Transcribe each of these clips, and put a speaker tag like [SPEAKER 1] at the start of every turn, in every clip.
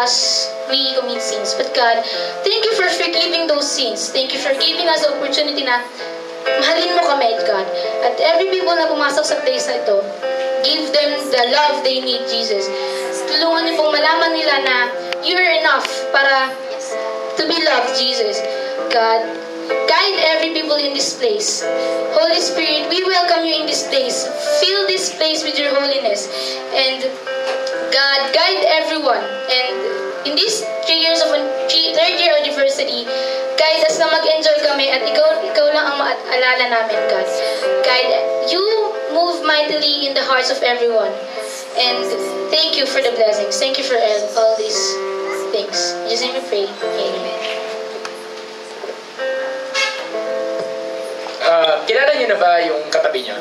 [SPEAKER 1] us, we commit sins. But God, thank you for forgiving those sins. Thank you for giving us the opportunity na mahalin mo kami, God. At every people na pumasok sa place na ito, give them the love they need, Jesus. Tulungan niyo pong malaman nila na you're enough para to be loved, Jesus. God, guide every people in this place. Holy Spirit, we welcome you in this place. Fill this place with your holiness. And God, guide everyone. And in these 3 years of third year anniversary, guide us na mag-enjoy kami at ikaw lang ang maalala namin, God. Guide, you move mightily in the hearts of everyone. And thank you for the blessings. Thank you for all these things. In Jesus' name we pray. Amen.
[SPEAKER 2] Kilala niyo na ba yung katabi niyo?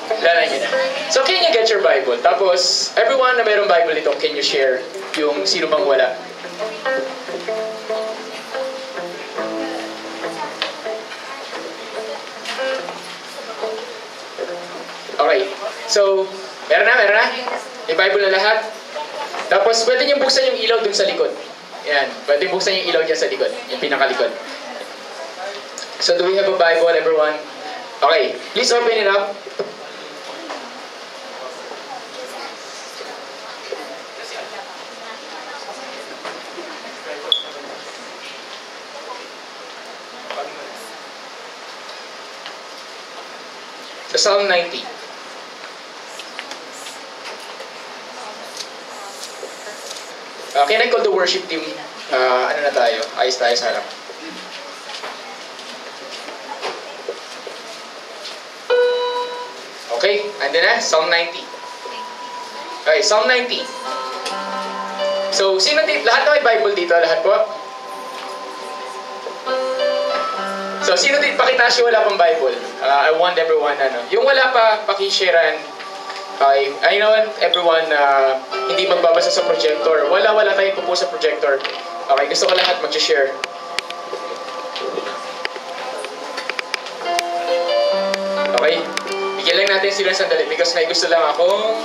[SPEAKER 2] Kilala niyo na. So, can you get your Bible? Tapos, everyone na mayroong Bible dito, can you share yung sino bang wala? Okay. So, meron na? May Bible na lahat? Tapos, pwede niyong buksan yung ilaw dun sa likod. Yan. Pwede buksan yung ilaw dyan sa likod. Yung pinakalikod. So, do we have a Bible, everyone? Okay. Please open it up. So, Psalm 90. Can I call the worship team? Ano na tayo? Ayos tayo sa harap. Okay, andun na, Psalm 90. Okay, Psalm 90. So, sino dito? Lahat na may Bible dito? Lahat po? So, sino dito? Pakitaas yung wala pang Bible. I want everyone, yung wala pa, pakisharean. Okay, I know everyone hindi magbabasa sa projector. Wala tayong po sa projector. Okay, gusto ko lahat mag-share. Okay? Bigyan lang natin sila sandali because may gusto lang akong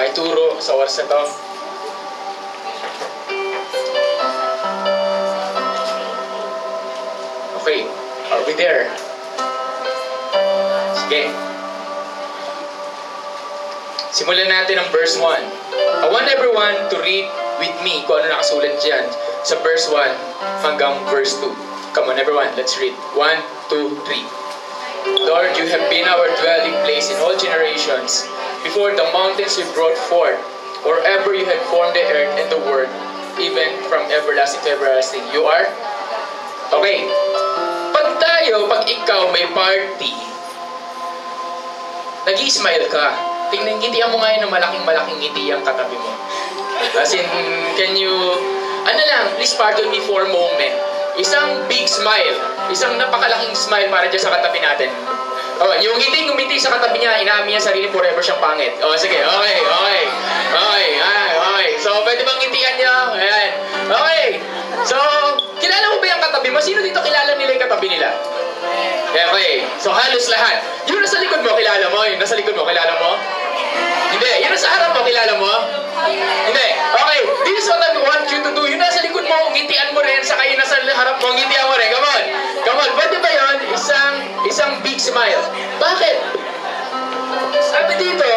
[SPEAKER 2] ituro sa oras na to. Okay. Are we there? Sige. Simulan natin ang verse 1. I want everyone to read with me kung ano nakasulat dyan sa verse 1 hanggang verse 2. Come on everyone, let's read. 1, 2, 3. Lord, you have been our dwelling place in all generations. Before the mountains you brought forth, or ever you had formed the earth and the world, even from everlasting to everlasting. You are? Okay. Pag ikaw may party, nag-i-smile ka. Tingnan, ngitian mo ngayon ng malaking ngiti ang katabi mo. As in, can you, please pardon me for a moment. Isang big smile. Isang napakalaking smile para dyan sa katabi natin. Oh, yung ngumiti sa katabi niya, inaamin niya sarili forever siyang pangit. Oh, sige. Okay. So, pwede bang ngitian niya? Ayan. Okay. So, kilala mo ba yung katabi mo? Sino dito kilala nila yung katabi nila? Okay. So, halos lahat. Yung nasa likod mo, kilala mo? Yung nasa likod mo, kilala mo? Hindi. Yung nasa harap mo, kilala mo? Hindi. Okay. This is what I want you to do. Yung nasa likod mo, ngitian mo rin. Saka yung nasa harap mo, ngitian mo rin. Come on. Pwede ba yun? Isang big smile. Bakit? Sabi dito,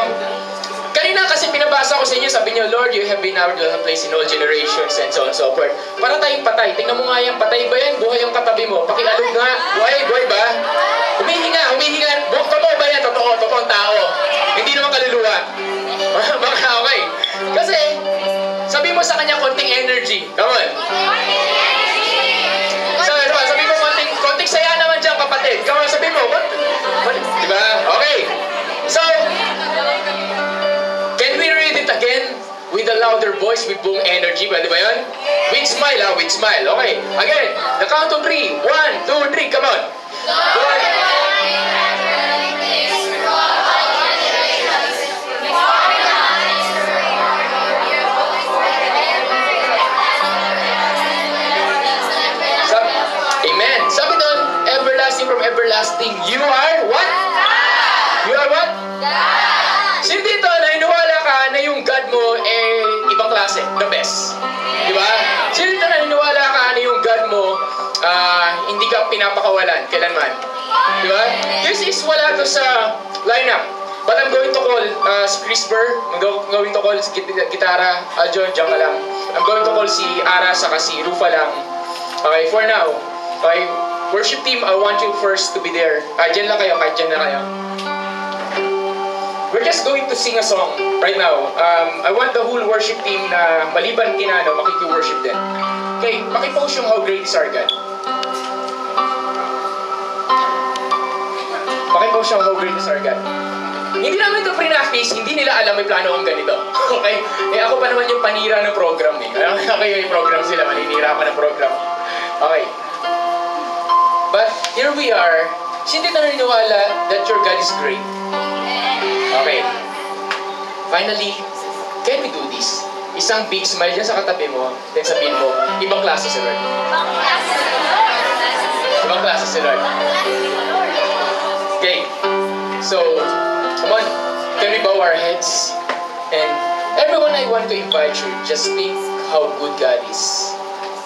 [SPEAKER 2] kanina kasi pinabasa ko sa inyo, sabi niyo, Lord, you have been our dwelling place in all generations and so on and so forth. Para tayong patay. Tingnan mo nga yan, patay ba yan? Buhay yung katabi mo. Pakialog nga. Buhay ba? Humihinga. Totoo ba yan? Totoong tao. Hindi naman kaluluwa. Okay. Kasi, sabi mo sa kanya, konting energy. Come on. Sabi mo, konting saya naman dyan, kapatid. Come on, sabi mo, diba? Okay. So, can we read it again with a louder voice, with buong energy? Pwede ba yun? With smile, with smile. Okay. Again, the count of 3. 1, 2, 3. Come on. Lord, Amen. Sabi doon, everlasting from everlasting. You are what? You are what? Sino dito na iniwala ka na yung God mo ibang klase, the best? ka pinapakawalan, kailanman. Di ba? This is wala to sa lineup. But I'm going to call si Chris Burr, I'm going to call si Gitara, Aljon, diyan ka lang. I'm going to call si Ara, saka si Rufa lang. Okay, for now. Okay, worship team, I want you first to be there. Diyan lang kayo, kahit diyan na kayo. We're just going to sing a song right now. I want the whole worship team na maliban kinano, makiki-worship din. Okay, pakipost yung How Great Is Our God. Pakipost yung How Great Is Our God. Hindi namin ito pre-practice, hindi nila alam may plano akong ganito. Okay? Eh ako pa naman yung panira ng program eh. Okay, may program sila, maninira ako ng program. Okay. But here we are. Hindi tayo naniniwala that your God is great. Okay. Finally, can we do this? Isang big smile dyan sa katabi mo, then sabihin mo, ibang klase si Lord. Ibang klase si Lord. Okay. So, come on. Can we bow our heads? And everyone, I want to invite you, just think how good God is.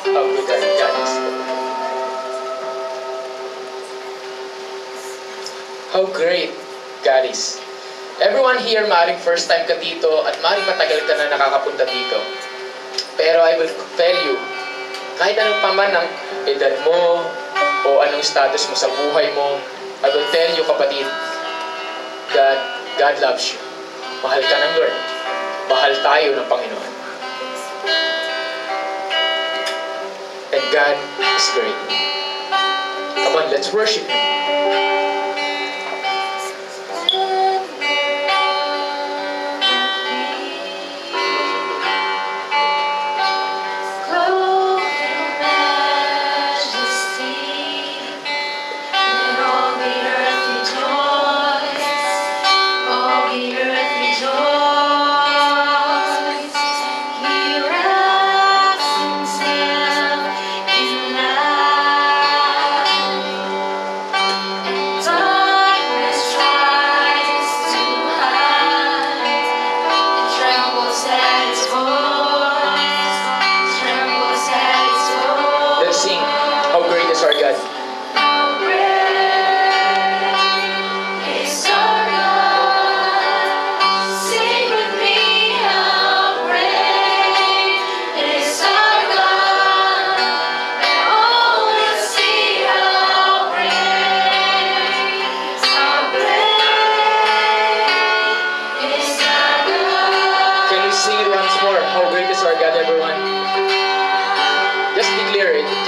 [SPEAKER 2] How good God is. How great God is. Everyone here, maaaring first time ka dito at maaaring matagal ka na nakakapunta dito. Pero I will tell you, kahit anong paman ang edad mo o anong status mo sa buhay mo, I will tell you, kapatid, that God loves you. Mahal ka ng Lord. Mahal tayo ng Panginoon. And God is great. Come on, let's worship Him.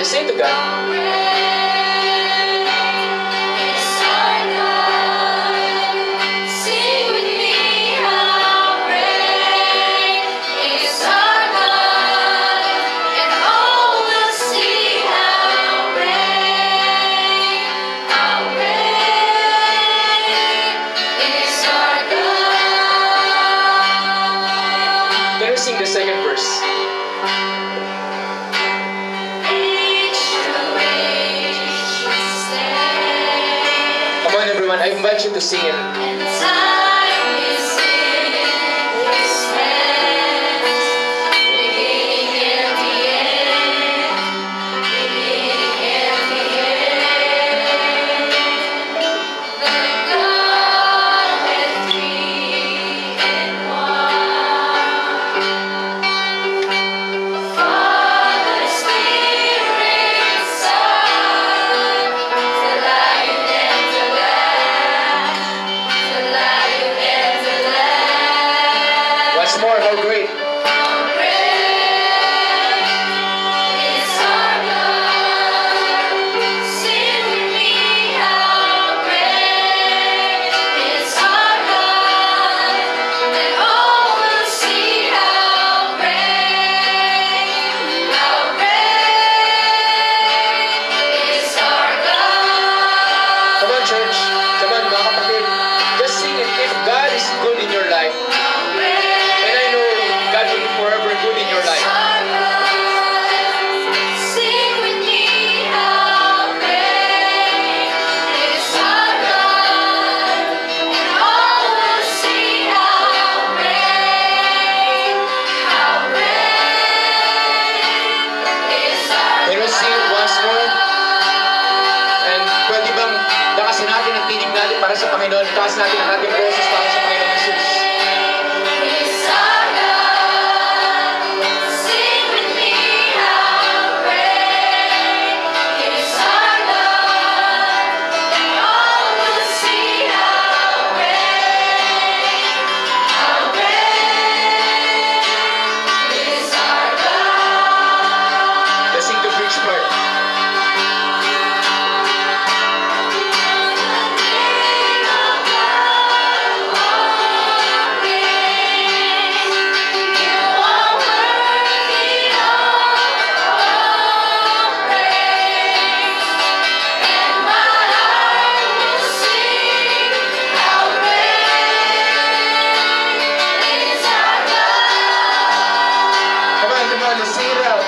[SPEAKER 2] Say to God, can we sing the second verse? I invite you to sing it.
[SPEAKER 3] Light
[SPEAKER 2] itaas natin ang ating boses para sa Panginoong Jesus. Let's sing the bridge part. Come on, let's sing it out.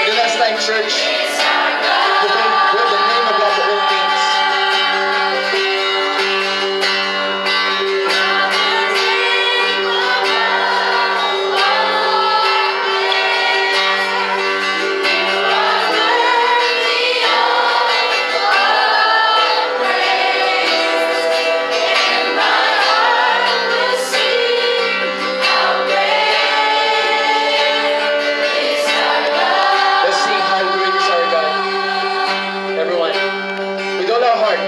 [SPEAKER 2] For the last time, church, what the name above all things. Let's sing how great is our God. Everyone, with all our heart.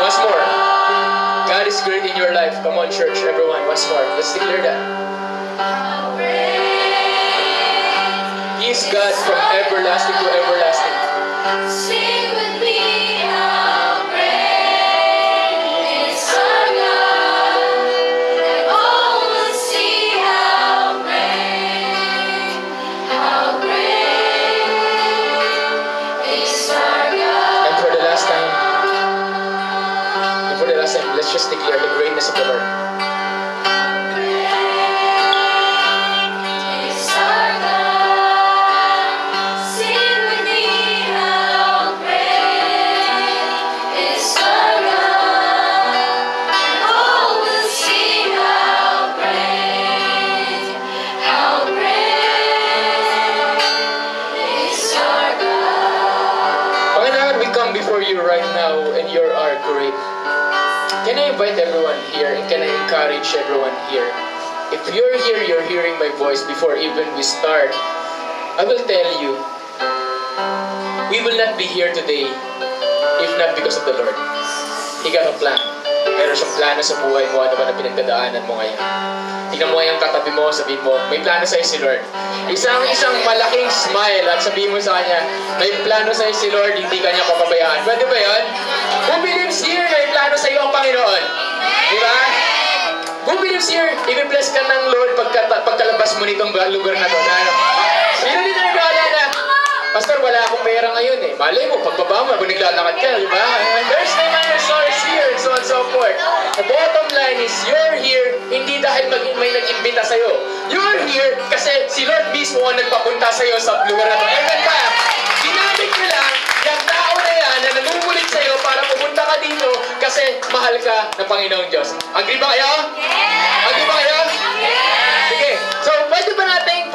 [SPEAKER 2] Once more. God is great in your life. Come on, church, everyone. Once more. Let's declare that. He is God from everlasting to everlasting.
[SPEAKER 3] Sing with me, how great is our God, and all will see how great is our God.
[SPEAKER 2] And for the last time, let's just declare the greatness of the Lord.
[SPEAKER 3] Is our God. Sing with me, how great is our God, and all will see how great is our God.
[SPEAKER 2] Panginoon, we come before you right now and you are great. Can I invite everyone here and can I encourage everyone here? If you're here, you're hearing my voice before even we start, I will tell you, we will not be here today if not because of the Lord. He got a plan. Meron siyang plano sa buhay mo, ano man ang pinagdadaanan mo ngayon. Tingnan mo yung katabi mo, sabihin mo, may plano sa'yo si Lord. Isang malaking smile at sabihin mo sa kanya, may plano sa'yo si Lord, hindi ka niya papabayaan. Pwede ba yun? Who believes here, may plano sa'yo ang Panginoon? Di ba? Who believes here, i-bless ka ng Lord pagkalabas mo nitong lugar na to? Sino dito nagwala na? Pastor, wala akong pera ngayon eh. Malay mo, pagbaba mo, naglalakad ka, di ba? There's no minor stories here, and so on and so forth. The bottom line is, you're here, hindi dahil may nag-imbita sa'yo. You're here kasi si Lord mismo ang nagpapunta sa'yo sa lugar na to. And in fact, ginamit niya lang yung tao na yan na nangungulit sa'yo para pumunta ka dito kasi mahal ka ng Panginoong Diyos. Agree ba kayo? Agree ba kayo? Sige. So, pwede ba natin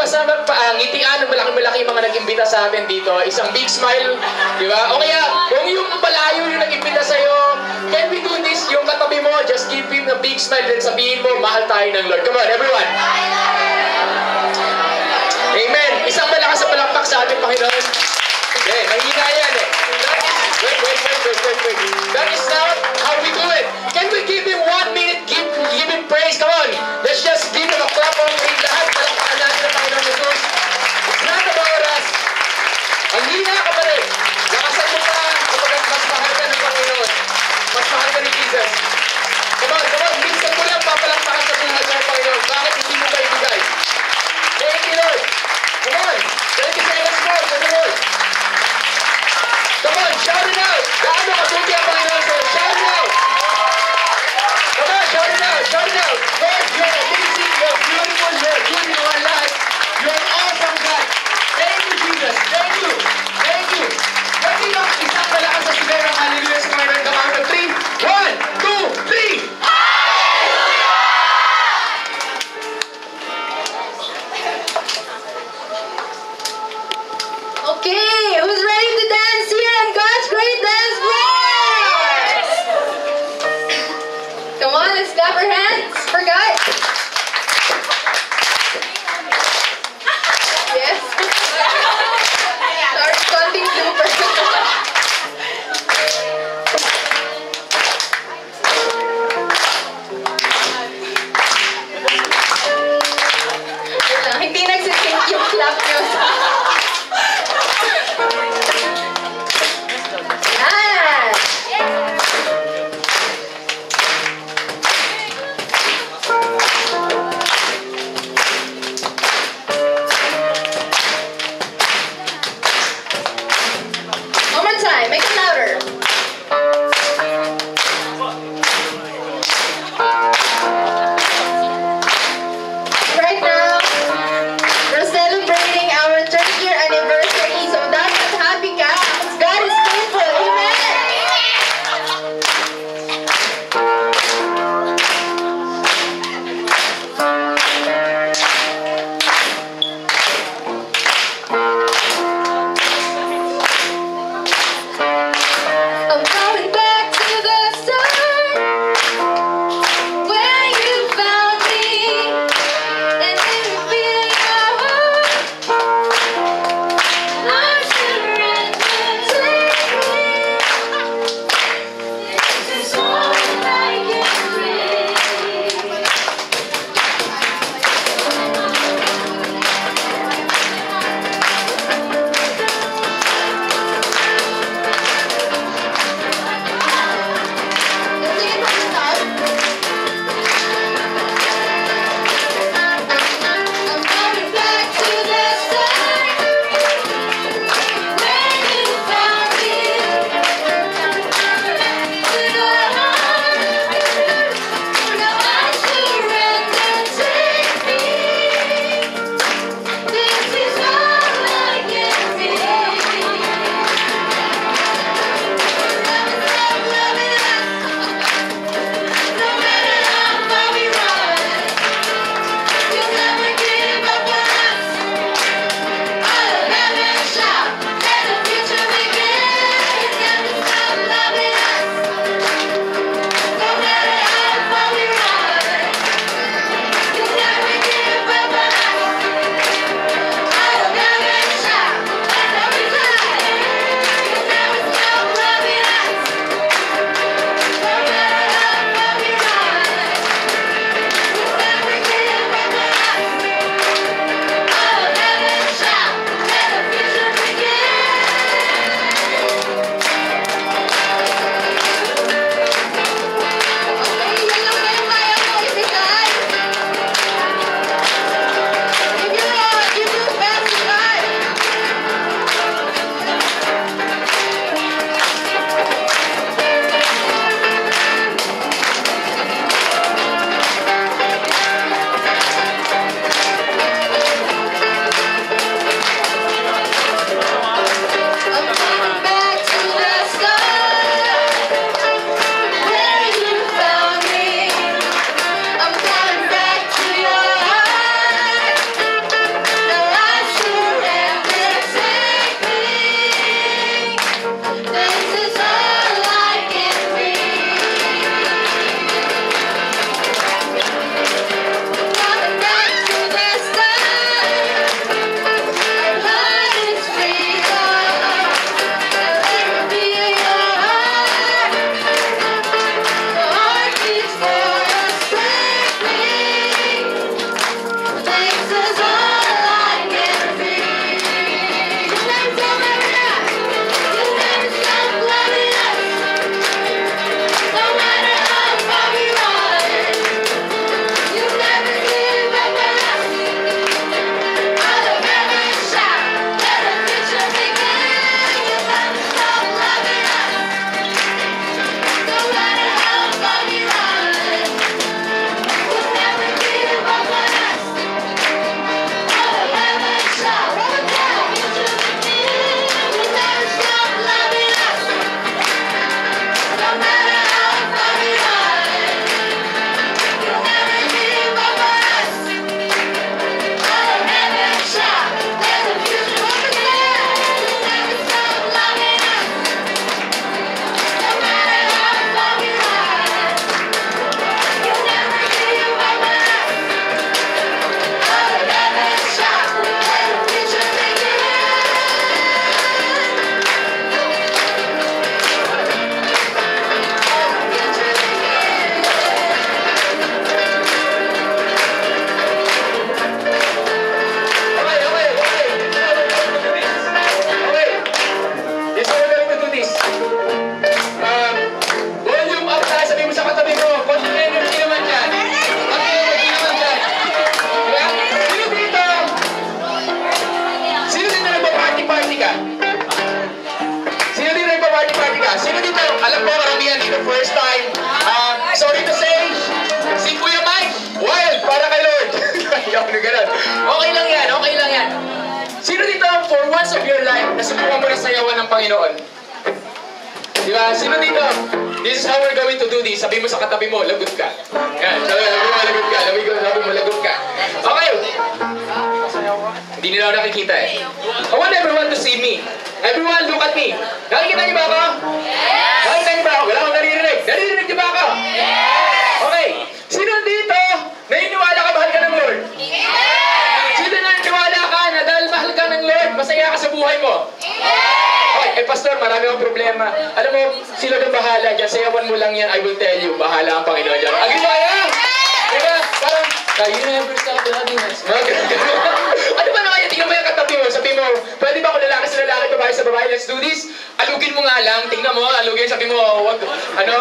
[SPEAKER 2] ngitian ng malaki-malaki mga nag-imbita sa atin dito? Isang big smile, di ba? O kaya, kung yung malayo yung nag-imbita sa'yo, can we do this? Yung katabi mo, just give him a big smile and sabihin mo, mahal tayo ng Lord. Come on, everyone. Amen. Isang malakas sa palakpak sa ating Panginoon. Okay, mahina yan eh. Wait. That is not how we do it. Can we give him 1 minute? Give him praise. Come on. Let's just give him a clap of praise. Lahat palakpakan natin ang Panginoon Jesus. It's not about us. Ang hina ka pa rin. Lakasan mo pa kapag mas mahal ka ng Panginoon. Mas mahal ka ni Jesus. Come on. Minsan mo lang
[SPEAKER 1] Okay, who's ready to dance here on God's Great Dance Floor? Come on, let's clap our hands for God. Yes. Sorry, konting blooper. Wait lang, hindi nagsisync yung clap nyo.
[SPEAKER 2] Sino dito nagpa-party-party ka? Sino dito? Alam ko, karamihan dito first time. Sorry to say, si Kuya Mike, wild, para kay Lord. Ano ganun. Okay lang yan, okay lang yan. Sino dito, for once of your life, nasubukan mo na sayawan ng Panginoon? Di ba? Sino dito? This is how we're going to do this. Sabi mo sa katabi mo, lagot ka. Yan, sabi mo, lagot ka. Sabi mo, lagot ka. Okay. Hindi nila ako nakikita eh. I want everyone to see me. Everyone, look at me. Nakikita niyo ba ako? Yes! Nakikita niyo ba ako? Wala akong naririnig. Naririnig niyo ba ako? Yes! Okay. Sino dito? Naniniwala ka, mahal ka ng Lord? Yes! Sino naniniwala ka na dahil mahal ka ng Lord, masaya ka sa buhay mo? Yes! Okay. Eh, Pastor, marami akong problema. Alam mo, sila na bahala dyan. Sayawan mo lang yan. I will tell you, bahala ang Panginoon dyan. Agree ba kayo? Diba? Parang, you never stop loving us. Ano ba naman yan? Tingnan mo yung katabi mo. Sabi mo, pwede ba kung lalaki sa lalaki, babae sa babae? Let's do this. Alugin mo nga lang. Tingnan mo, alugin. Sabi mo, wag, ano?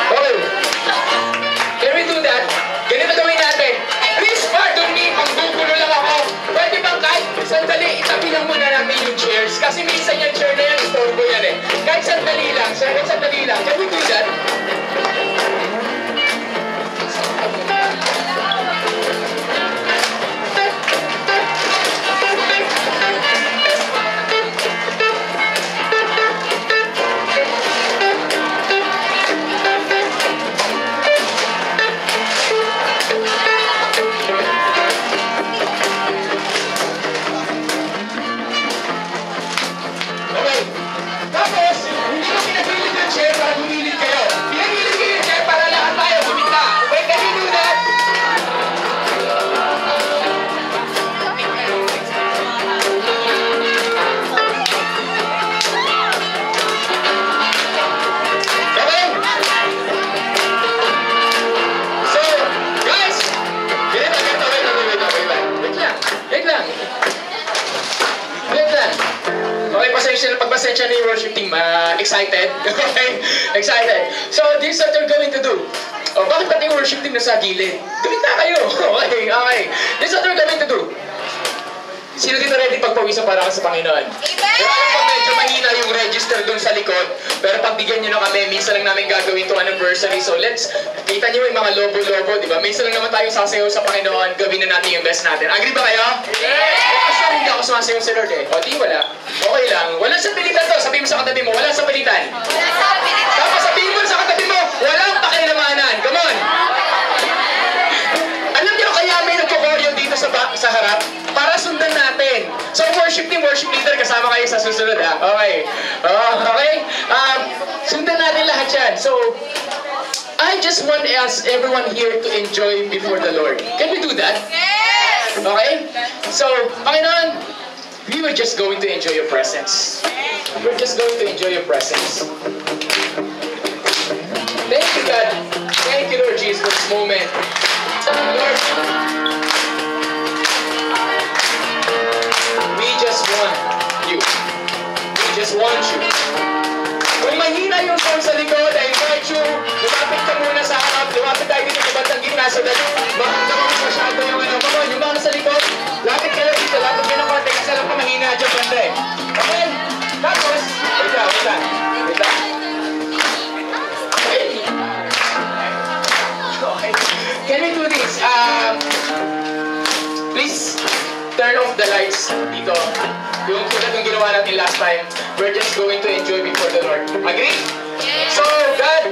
[SPEAKER 2] Okay. Can we do that? Ganito gawin natin. Please pardon me, ang gugulo lang ako. Pwede bang kahit sandali, itabi lang muna natin yung chairs? Kasi minsan yung chair na yan, istorbo yan eh. Kahit sandali lang, kahit sandali lang. Can we do that? Okay. Tapos, hindi ko pinagilid yung chair para bumilid kayo. Pinagilid ko yung chair para lahat tayo bumita. Wait, can you do that? Okay? So, guys, ganito, wait lang. Okay, pagpasensya na yung worship team. Excited? Okay? Excited. So, this is what they're going to do. Oh, bakit pati yung worship team nasa gilid? Gawin na kayo. Okay. This is what they're going to do. Sino dito ready pagpawisan para ka sa Panginoon? Pero alam ko medyo mahina yung register dun sa likod. Pero pagbigyan nyo na kami, minsan lang namin gagawin itong anniversary. So kita nyo yung mga lobo-lobo, di ba? Minsan lang naman tayo sasayaw sa Panginoon, gawin na natin yung best natin. Agree ba kayo? Yes! Kasi hindi ako sumasayaw sa Lord eh. O di wala. Okay lang. Walang sa pilitan to. Sabihin mo sa katabi mo, walang sa pilitan. Tapos sabihin mo sa katabi mo, walang pakilamanan. Come on! Alam niyo kaya may nagko-choreo dito sa harap? Para sundan natin. So, worship team, worship leader, kasama kayo sa susunod, ha? Okay. Okay? Sundan natin lahat yan. So, I just want to ask everyone here to enjoy before the Lord. Can we do that? Yes! Okay? So, Panginoon, we were just going to enjoy your presence. We're just going to enjoy your presence. Thank you, God. Thank you, Lord Jesus, for this moment. Lord, we just want you. We just want you. Kung mahina yung sound sa likod, I invite you, lumapit ka muna sa harap, lumapit tayo dito sa bandang gitna so that maramdaman mo masyado yung yung mga sa likod, lapit kayo dito, lapit kayo ng konti kasi alam ko mahina dyan banda eh. Okay? Tapos, wait lang. Okay. Can we do this? Please turn off the lights dito. Yung tulad ng ginawa natin last time. We're just going to enjoy before the Lord. Agree? Yes. So, God,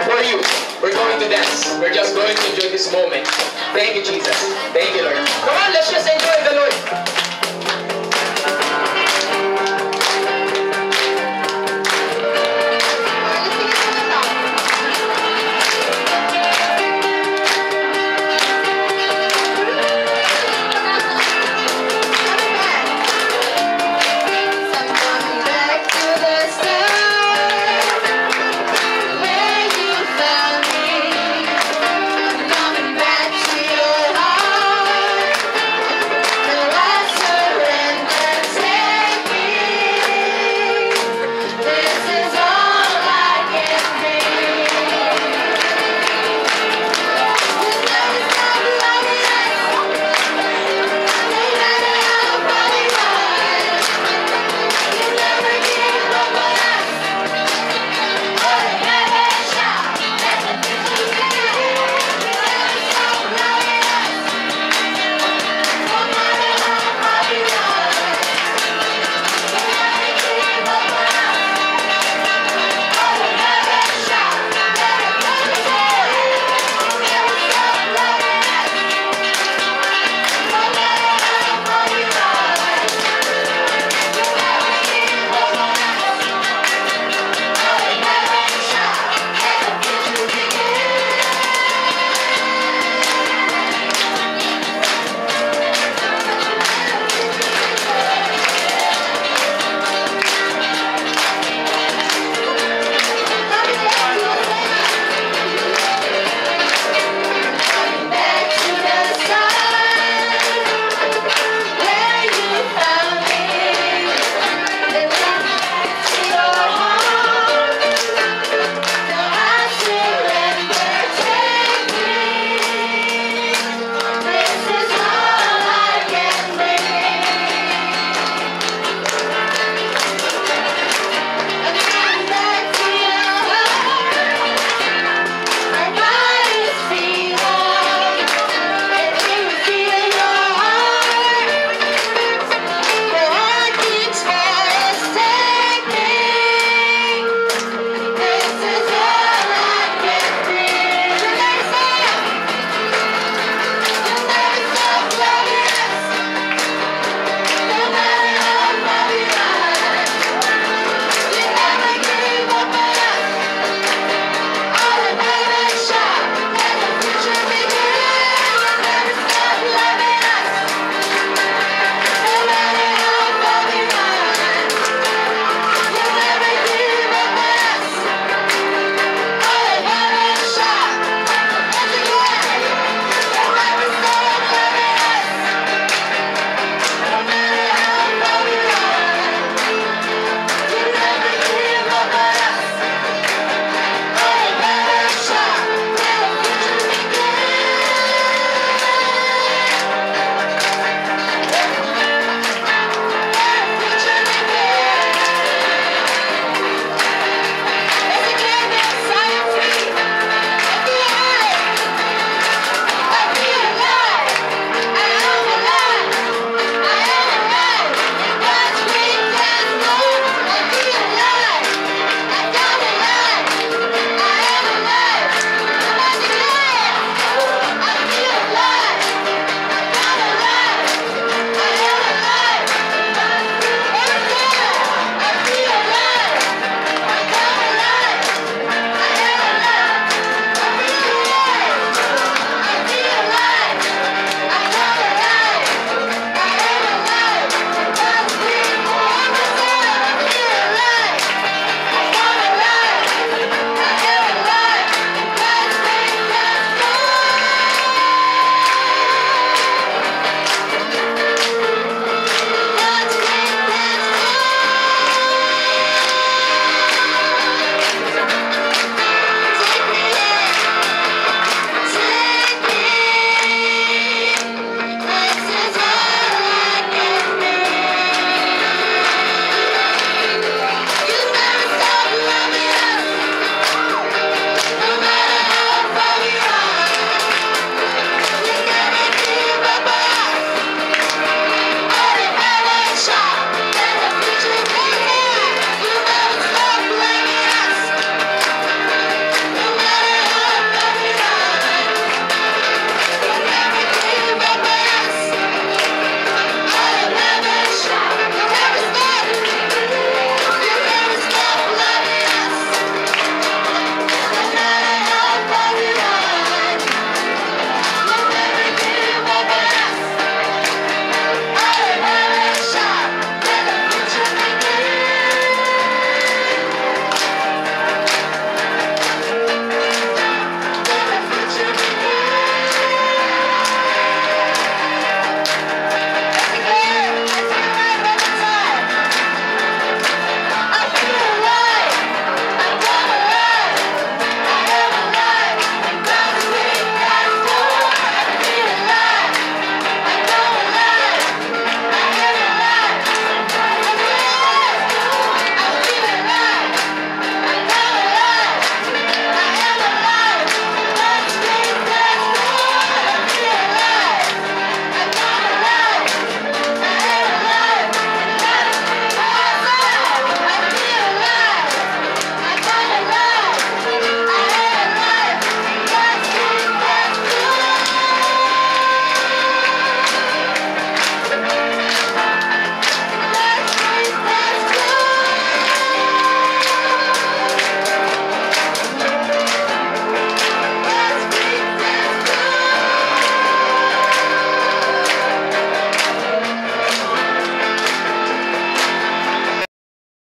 [SPEAKER 2] for you, we're going to dance. We're just going to enjoy this moment. Thank you, Jesus. Thank you, Lord. Come on, let's just enjoy the Lord.